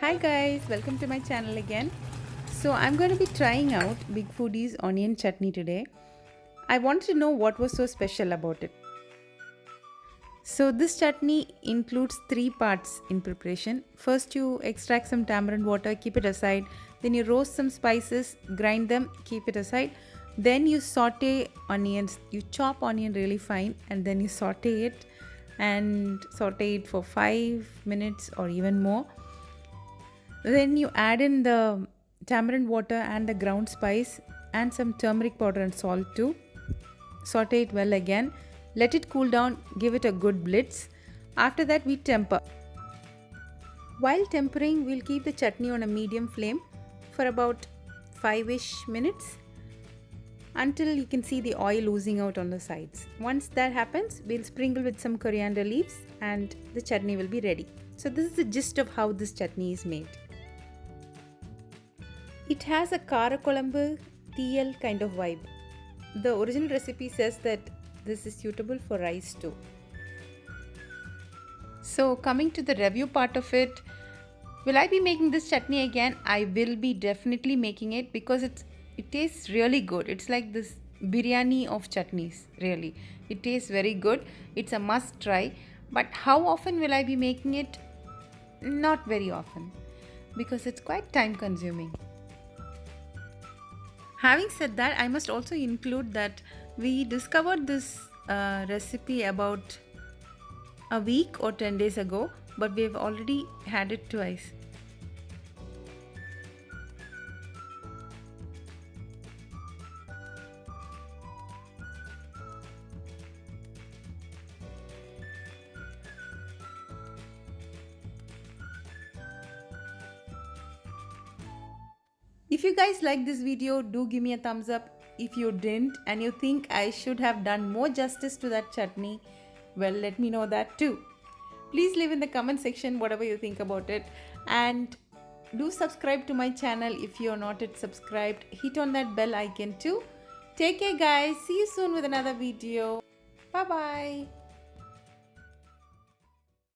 Hi guys, welcome to my channel again. So I'm going to be trying out Big Foodie's onion chutney today. I wanted to know what was so special about it. So this chutney includes three parts in preparation. First you extract some tamarind water, keep it aside. Then you roast some spices, grind them, keep it aside. Then you saute onions. You chop onion really fine and then you saute it for 5 minutes or even more. Then you add in the tamarind water and the ground spice and some turmeric powder and salt too. Saute it well again. Let it cool down, give it a good blitz. After that we temper. While tempering, we'll keep the chutney on a medium flame for about 5-ish minutes until you can see the oil oozing out on the sides. Once that happens, we'll sprinkle with some coriander leaves and the chutney will be ready. So this is the gist of how this chutney is made. It has a Kara Kolambu TL kind of vibe. The original recipe says that this is suitable for rice too. So coming to the review part of it, will I be making this chutney again? I will be definitely making it because it tastes really good. It's like this biryani of chutneys, really. It tastes very good. It's a must try. But how often will I be making it? Not very often because it's quite time consuming. Having said that, I must also include that we discovered this recipe about a week or 10 days ago, but we've already had it twice. If you guys like this video, do give me a thumbs up. If you didn't and you think I should have done more justice to that chutney, well, let me know that too. Please leave in the comment section whatever you think about it, and do subscribe to my channel if you're not yet subscribed. Hit on that bell icon too. Take care guys. See you soon with another video. Bye bye.